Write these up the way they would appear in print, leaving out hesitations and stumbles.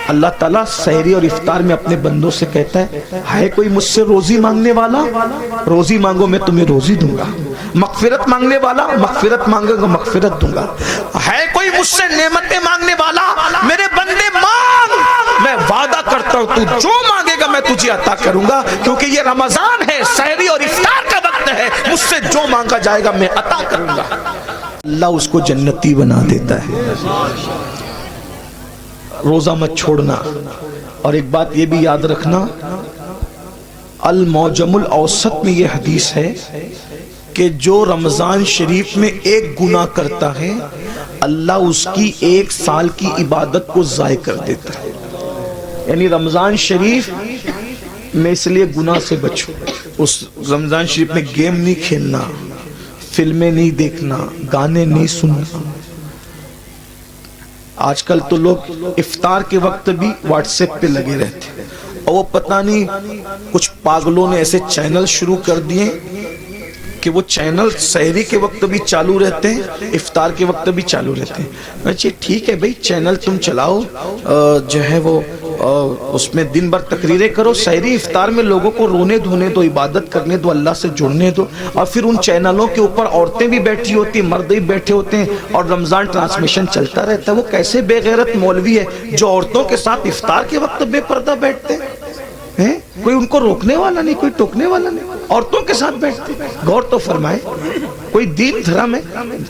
اللہ تعالیٰ سحری اور افطار میں اپنے بندوں سے کہتا ہے کوئی مجھ سے روزی مانگنے والا، روزی مانگو میں تمہیں روزی دوں گا، مغفرت مانگنے والا مغفرت مانگے گا مغفرت دوں گا، ہے کوئی مجھ سے نعمتیں مانگنے والا، میرے بندے مانگ، میں وعدہ کرتا ہوں تو جو مانگے گا میں تجھے عطا کروں گا، کیونکہ یہ رمضان ہے، سحری اور افطار کا وقت ہے، مجھ سے جو مانگا جائے گا میں عطا کروں گا۔ اللہ اس کو جنتی بنا دیتا ہے۔ روزہ مت چھوڑنا، اور ایک بات یہ بھی یاد رکھنا، المعجم الاوسط میں یہ حدیث ہے کہ جو رمضان شریف میں ایک گناہ کرتا ہے اللہ اس کی 1 سال کی عبادت کو ضائع کر دیتا ہے۔ یعنی رمضان شریف میں اس لیے گناہ سے بچو، اس رمضان شریف میں گیم نہیں کھیلنا، فلمیں نہیں دیکھنا، گانے نہیں سننا۔ آج کل تو لوگ افطار کے وقت بھی واٹس ایپ پہ لگے رہتے ہیں، اور وہ پتہ نہیں کچھ پاگلوں نے ایسے چینل شروع کر دیے کہ وہ چینل سحری کے وقت بھی چالو رہتے ہیں، افطار کے وقت بھی چالو رہتے ہیں۔ اچھا ٹھیک ہے بھائی، چینل تم چلاؤ، جو ہے وہ اس میں دن بھر تقریریں کرو، سحری افطار میں لوگوں کو رونے دھونے دو، عبادت کرنے دو، اللہ سے جڑنے دو، اور پھر ان چینلوں کے اوپر عورتیں بھی بیٹھی ہوتی ہیں، مرد بھی بیٹھے ہوتے ہیں، اور رمضان ٹرانسمیشن چلتا رہتا ہے۔ وہ کیسے بے غیرت مولوی ہے جو عورتوں کے ساتھ افطار کے وقت بے پردہ بیٹھتے ہیں؟ کوئی ان کو روکنے والا نہیں، کوئی ٹوکنے والا نہیں، عورتوں کے ساتھ بیٹھتے ہیں۔ غور تو فرمائے، کوئی دین دھرم ہے؟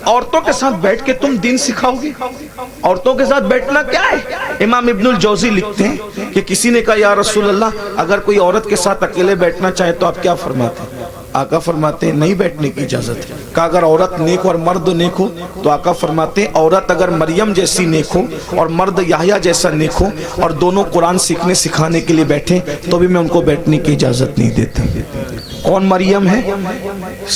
عورتوں کے ساتھ بیٹھ کے تم دین سکھاؤ گے؟ عورتوں کے ساتھ بیٹھنا کیا ہے؟ امام ابن الجوزی لکھتے ہیں کہ کسی نے کہا یا رسول اللہ اگر کوئی عورت کے ساتھ اکیلے بیٹھنا چاہے تو آپ کیا فرماتے ہیں؟ آقا فرماتے ہیں نہیں بیٹھنے کی اجازت ہے۔ کہا اگر عورت نیک ہو اور مرد نیک ہو؟ تو آقا فرماتے ہیں عورت اگر مریم جیسی نیک ہو اور مرد یحییٰ جیسا نیک ہو اور دونوں قرآن سیکھنے سکھانے کے لیے بیٹھیں تو بھی میں ان کو بیٹھنے کی اجازت نہیں دیتا۔ کون مریم ہے؟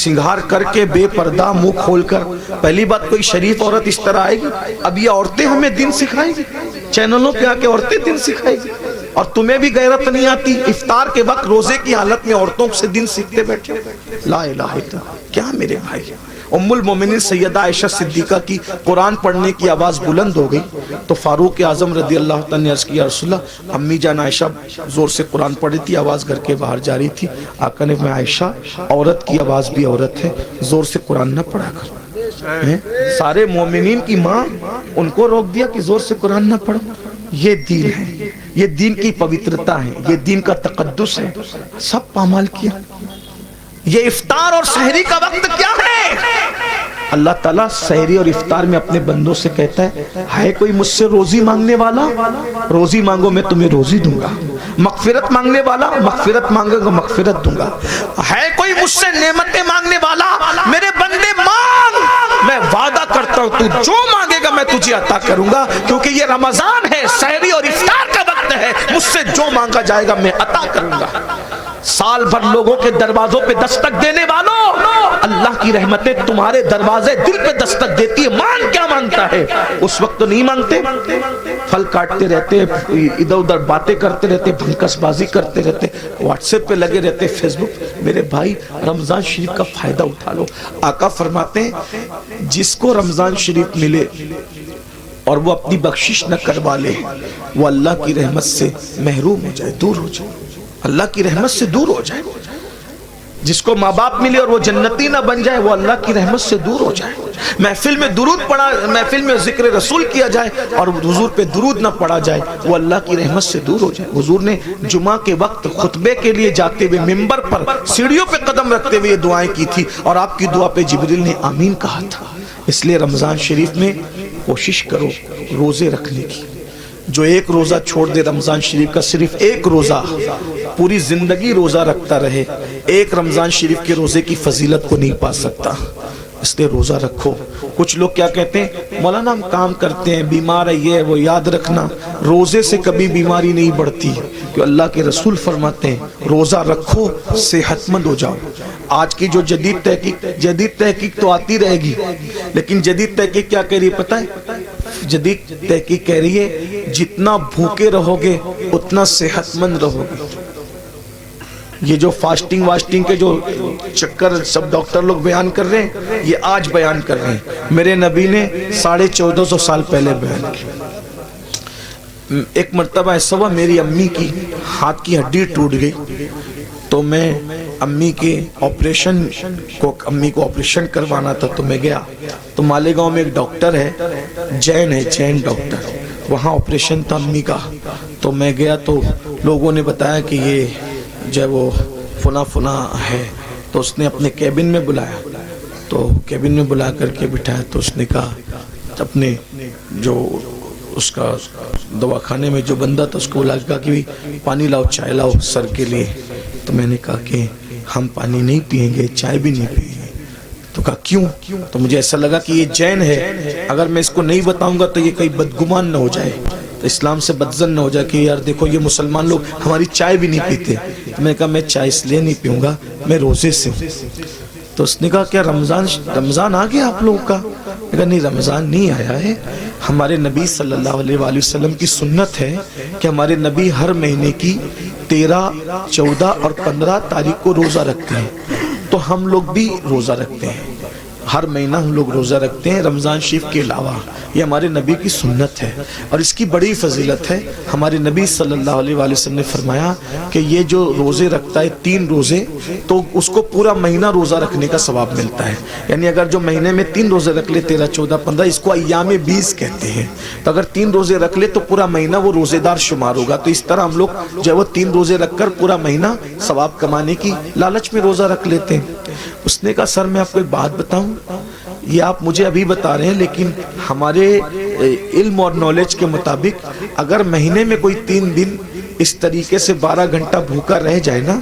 سنگھار کر کے بے پردہ منہ کھول کر، پہلی بات کوئی شریف عورت اس طرح آئے گی؟ اب یہ عورتیں ہمیں دین سکھائیں گی، چینلوں پہ آ کے عورتیں دین سکھائیں گی، اور تمہیں بھی غیرت نہیں آتی افطار کے وقت روزے کی حالت میں عورتوں سے دین سیکھتے بیٹھے؟ لا الہ الا اللہ۔ کیا میرے بھائی، ام المومنین سیدہ عائشہ صدیقہ کی قرآن پڑھنے کی آواز بلند ہو گئی تو فاروق اعظم رضی اللہ تعالیٰ نے عرض کیا رسول اللہ، امی جان عائشہ زور سے قرآن پڑھ رہی تھی، آواز گھر کے باہر جا رہی تھی، آقا نے میں عائشہ عورت کی آواز بھی عورت ہے، زور سے قرآن نہ پڑھا کر۔ سارے مومنین کی ماں ان کو روک دیا کہ زور سے قرآن نہ پڑھو۔ یہ دین ہے، یہ دین کی پوترتا ہے، یہ دین کا تقدس ہے، سب پامال کیا۔ یہ افطار اور سحری کا وقت کیا ہے؟ اللہ تعالیٰ سحری اور افطار میں اپنے بندوں سے کہتا ہے کوئی مجھ سے روزی مانگنے والا، روزی مانگو میں تمہیں روزی دوں گا، مغفرت مانگنے والا مغفرت مانگے گا مغفرت دوں گا، ہے کوئی مجھ سے نعمتیں مانگنے والا، میرے بندے مانگ، میں وعدہ کرتا ہوں تو جو مانگے گا میں تجھے عطا کروں گا، کیونکہ یہ رمضان ہے، سحری اور افطار کا وقت ہے، مجھ سے جو مانگا جائے گا میں عطا کروں گا۔ سال بھر لوگوں کے دروازوں پہ دستک دینے والوں، اللہ کی رحمتیں تمہارے دروازے دل پہ دستک دیتی ہے۔ مان کیا مانگتا ہے؟ اس وقت تو نہیں مانگتے، پھل کاٹتے رہتے، ادھر ادھر باتیں کرتے رہتے، بھنکس بازی کرتے رہتے، واٹس ایپ پہ لگے رہتے، فیس بک۔ میرے بھائی رمضان شریف کا فائدہ اٹھا لو۔ آقا فرماتے ہیں جس کو رمضان شریف ملے اور وہ اپنی بخشش نہ کروا لے وہ اللہ کی رحمت سے محروم ہو جائے، دور ہو جائے، اللہ کی رحمت سے دور ہو جائے۔ جس کو ماں باپ ملے اور وہ جنتی نہ بن جائے وہ اللہ کی رحمت سے دور ہو جائے۔ محفل میں درود پڑھا، محفل میں ذکر رسول کیا جائے اور حضور پہ درود نہ پڑھا جائے وہ اللہ کی رحمت سے دور ہو جائے۔ حضور نے جمعہ کے وقت خطبے کے لیے جاتے ہوئے ممبر پر سیڑھیوں پہ قدم رکھتے ہوئے یہ دعائیں کی تھی، اور آپ کی دعا پہ جبریل نے آمین کہا تھا۔ اس لیے رمضان شریف میں کوشش کرو روزے رکھنے کی۔ جو ایک روزہ چھوڑ دے رمضان شریف کا، صرف ایک روزہ، پوری زندگی روزہ رکھتا رہے، ایک رمضان شریف کے روزے کی فضیلت کو نہیں پا سکتا۔ اس لیے روزہ رکھو۔ کچھ لوگ کیا کہتے ہیں، مولانا ہم کام کرتے ہیں، بیمار ہے، یہ وہ، یاد رکھنا روزے سے کبھی بیماری نہیں بڑھتی، کہ اللہ کے رسول فرماتے ہیں روزہ رکھو صحت مند ہو جاؤ۔ آج کی جو جدید تحقیق تو آتی رہے گی، لیکن جدید تحقیق کیا کہہ رہی ہے پتہ ہے؟ جدید تحقیق کہہ رہی ہے جتنا بھوکے رہو گے اتنا صحت مند رہو گے۔ یہ جو فاسٹنگ واسٹنگ کے جو چکر سب ڈاکٹر لوگ بیان کر رہے ہیں، یہ آج بیان کر رہے ہیں، میرے نبی نے 1450 سال پہلے بیان کیا۔ ایک مرتبہ ایسا ہوا میری امی کی ہاتھ کی ہڈی ٹوٹ گئی، تو میں امی کو آپریشن کروانا تھا، تو میں گیا، تو مالیگاؤں میں ایک ڈاکٹر ہے، جین ڈاکٹر، وہاں آپریشن تھا امی کا، تو میں گیا تو لوگوں نے بتایا کہ یہ جو ہے وہ فنا ہے، تو اس نے اپنے کیبن میں بلایا، تو کیبن میں بلا کر کے بٹھایا، تو اس نے کہا اپنے جو اس کا دواخانے میں جو بندہ تھا اس کو بلا کہا کہ پانی لاؤ، چائے لاؤ سر کے لیے، تو میں نے کہا کہ ہم پانی نہیں پیئیں گے، چائے بھی نہیں پیئیں گے، تو کہا کیوں؟ تو مجھے ایسا لگا کہ یہ جین ہے، اگر میں اس کو نہیں بتاؤں گا تو یہ کہیں بدگمان نہ ہو جائے، تو اسلام سے بدزن نہ ہو جائے کہ یار دیکھو یہ مسلمان لوگ ہماری چائے بھی نہیں پیتے، تو میں نے کہا میں چائے اس لیے نہیں پیوں گا، میں روزے سے ہوں۔ تو اس نے کہا کیا رمضان آ گیا آپ لوگوں کا؟ میں نے کہا نہیں، رمضان نہیں آیا ہے، ہمارے نبی صلی اللہ علیہ وآلہ وسلم کی سنت ہے کہ ہمارے نبی ہر مہینے کی 13، 14 اور 15 تاریخ کو روزہ رکھتے ہیں، تو ہم لوگ بھی روزہ رکھتے ہیں، ہر مہینہ ہم لوگ روزہ رکھتے ہیں رمضان شریف کے علاوہ، یہ ہمارے نبی کی سنت ہے، اور اس کی بڑی فضیلت ہے۔ ہمارے نبی صلی اللہ علیہ وآلہ وسلم نے فرمایا کہ یہ جو روزے رکھتا ہے 3 روزے، تو اس کو پورا مہینہ روزہ رکھنے کا ثواب ملتا ہے، یعنی اگر جو مہینے میں 3 روزے رکھ لے، 13، 14، 15، اس کو ایام 20 کہتے ہیں، تو اگر 3 روزے رکھ لے تو پورا مہینہ وہ روزے دار شمار ہوگا، تو اس طرح ہم لوگ جو ہے وہ 3 روزے رکھ کر پورا مہینہ ثواب کمانے کی لالچ میں روزہ رکھ لیتے ہیں۔ اس نے کہا سر میں آپ کو ایک بات بتاؤں، یہ آپ مجھے ابھی بتا رہے ہیں، لیکن ہمارے علم اور نالج کے مطابق اگر مہینے میں کوئی 3 دن اس طریقے سے 12 گھنٹہ بھوکا رہ جائے نا،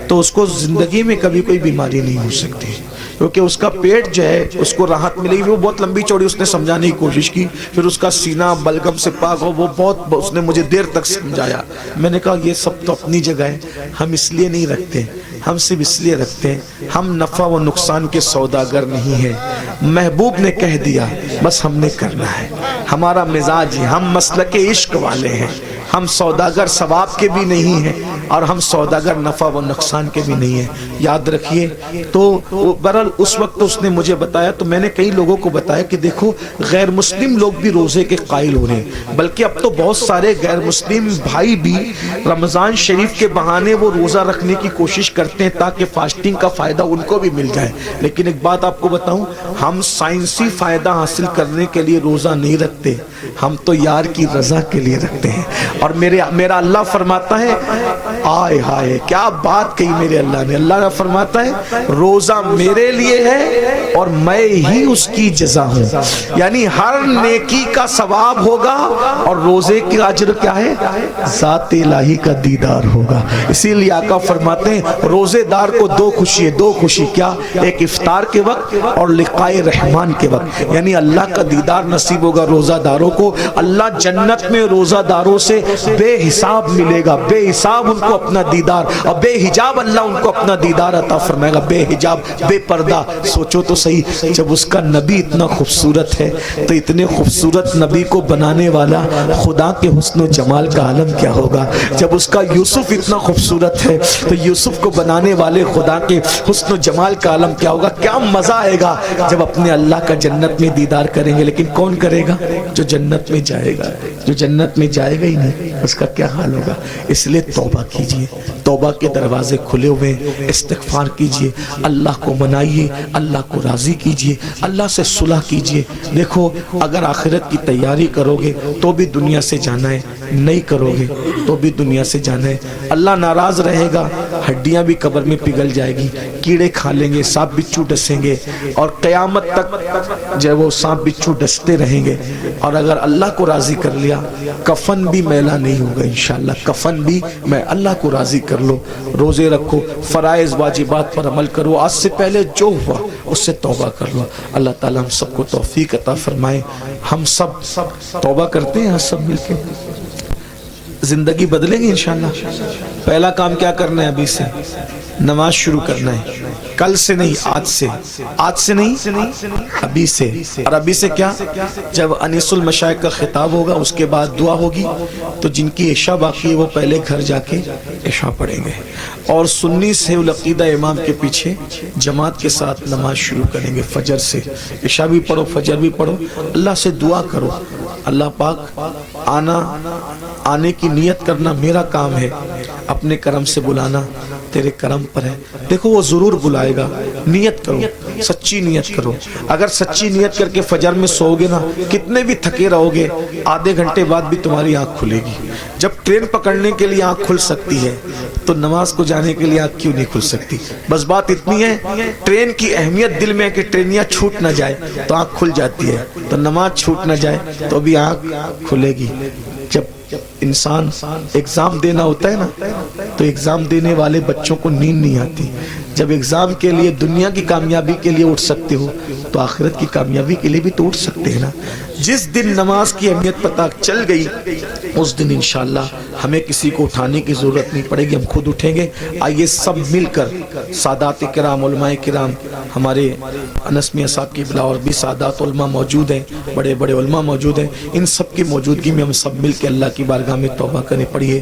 تو اس کو زندگی میں کبھی کوئی بیماری نہیں ہو سکتی، کیونکہ اس کا پیٹ جو ہے اس کو راحت ملے گی۔ وہ بہت لمبی چوڑی اس نے سمجھانے کی کوشش کی، پھر اس کا سینہ بلغم سے پاک ہو، وہ بہت اس نے مجھے دیر تک سمجھایا۔ میں نے کہا یہ سب تو اپنی جگہ ہے، ہم اس لیے نہیں رکھتے، ہم صرف اس لیے رکھتے ہیں، ہم نفع و نقصان کے سوداگر نہیں ہیں، محبوب نے کہہ دیا بس ہم نے کرنا ہے، ہمارا مزاج ہے، ہم مسلک عشق والے ہیں، ہم سوداگر ثواب کے بھی نہیں ہیں اور ہم سوداگر نفع و نقصان کے بھی نہیں ہیں، یاد رکھیے۔ تو برحال اس وقت اس نے مجھے بتایا، تو میں نے کئی لوگوں کو بتایا کہ دیکھو غیر مسلم لوگ بھی روزے کے قائل ہو رہے ہیں، بلکہ اب تو بہت سارے غیر مسلم بھائی بھی رمضان شریف کے بہانے وہ روزہ رکھنے کی کوشش کرتے ہیں تاکہ فاسٹنگ کا فائدہ ان کو بھی مل جائے۔ لیکن ایک بات آپ کو بتاؤں، ہم سائنسی فائدہ حاصل کرنے کے لیے روزہ نہیں رکھتے، ہم تو یار کی رضا کے لیے رکھتے ہیں۔ اور میرا اللہ فرماتا ہے، آئے ہائے کیا بات کہی میرے اللہ نے، اللہ فرماتا ہے روزہ میرے لیے ہے اور میں ہی اس کی جزا ہوں، یعنی ہر نیکی کا ثواب ہوگا اور روزے کی اجر کیا ہے؟ ذات الہی کا دیدار ہوگا۔ اسی لیے آقا فرماتے ہیں روزے دار کو 2 خوشی ہے، 2 خوشی کیا؟ ایک افطار کے وقت اور لقائے رحمان کے وقت، یعنی اللہ کا دیدار نصیب ہوگا روزہ داروں کو، اللہ جنت میں روزہ داروں سے بے حساب ملے گا، بے حساب ان کو اپنا دیدار، اور بے حجاب اللہ ان کو اپنا دیدار عطا فرمائے گا، بے حجاب، بے پردہ۔ سوچو تو صحیح، جب اس کا نبی اتنا خوبصورت ہے تو اتنے خوبصورت نبی کو بنانے والا خدا کے حسن و جمال کا عالم کیا ہوگا؟ جب اس کا یوسف اتنا خوبصورت ہے تو یوسف کو بنانے والے خدا کے حسن و جمال کا عالم کیا ہوگا؟ کیا مزہ آئے گا جب اپنے اللہ کا جنت میں دیدار کریں گے۔ لیکن کون کرے گا؟ جو جنت میں جائے گا، جو جنت میں جائے گا ہی نہیں اس کا کیا حال ہوگا؟ اس لیے توبہ کیجئے، توبہ کے دروازے کھلے ہوئے، استغفار کیجئے، اللہ کو منائیے، اللہ کو راضی کیجئے، اللہ سے صلح کیجئے۔ دیکھو اگر آخرت کی تیاری کرو گے تو بھی دنیا سے جانا ہے، نہیں کرو گے تو بھی دنیا سے جانا ہے، اللہ ناراض رہے گا، ہڈیاں بھی قبر میں پگھل جائے گی، کیڑے کھا لیں گے، سانپ بچھو ڈسیں گے، اور قیامت تک جو وہ سانپ بچھو ڈستے رہیں گے۔ اور اگر اللہ کو راضی کر لیا کفن بھی میلا نہیں ہوگا انشاءاللہ، کفن بھی میں اللہ کو راضی کر لو، روزے رکھو، فرائض واجبات پر عمل کرو، آج سے پہلے جو ہوا اس سے توبہ کر لو۔ اللہ تعالیٰ ہم سب کو توفیق عطا فرمائے۔ ہم سب توبہ کرتے ہیں سب مل کے، زندگی بدلیں گے انشاءاللہ۔ پہلا کام کیا کرنا ہے؟ ابھی سے نماز شروع کرنا ہے، کل سے نہیں، آج سے نہیں، ابھی سے۔ اور ابھی سے کیا؟ جب انیس المشائخ کا خطاب ہوگا اس کے بعد دعا ہوگی، تو جن کی عشاء باقی ہے وہ پہلے گھر جا کے عشاء پڑھیں گے، اور سنی سے العقیدہ امام کے پیچھے جماعت کے ساتھ نماز شروع کریں گے فجر سے۔ عشاء بھی پڑھو، فجر بھی پڑھو، اللہ سے دعا کرو اللہ پاک آنے کی نیت کرنا میرا کام ہے، اپنے کرم سے بلانا تیرے کرم پر ہے۔ دیکھو وہ ضرور بلائے گا، نیت کرو، سچی نیت کرو۔ اگر سچی نیت کر کے فجر میں سو گے نا، کتنے بھی تھکے رہو گے، آدھے گھنٹے بعد بھی تمہاری آنکھ کھلے گی۔ جب ٹرین پکڑنے کے لیے آنکھ کھل سکتی ہے تو نماز کو جانے کے لیے آنکھ کیوں نہیں کھل سکتی؟ بس بات اتنی ہے، ٹرین کی اہمیت دل میں ہے کہ ٹرینیاں چھوٹ نہ جائے تو آنکھ کھل جاتی ہے، تو نماز چھوٹ نہ جائے تو بھی آنکھ کھلے گی۔ جب انسان ایگزام دینا ہوتا ہے نا، تو ایگزام دینے والے بچوں کو نیند نہیں آتی۔ جب ایگزام کے لیے دنیا کی کامیابی کے لیے اٹھ سکتے ہو تو آخرت کی کامیابی کے لیے بھی تو اٹھ سکتے ہیں نا۔ جس دن نماز کی اہمیت پتہ چل گئی اس دن انشاءاللہ ہمیں کسی کو اٹھانے کی ضرورت نہیں پڑے گی، ہم خود اٹھیں گے۔ آئیے سب مل کر سادات کرام، علماء کرام، ہمارے انس میاں صاحب کی بلا اور بھی سادات علماء موجود ہیں، بڑے بڑے علماء موجود ہیں، ان سب کی موجودگی میں ہم سب مل کے اللہ کی بارگاہ میں توبہ کریں۔ پڑھیے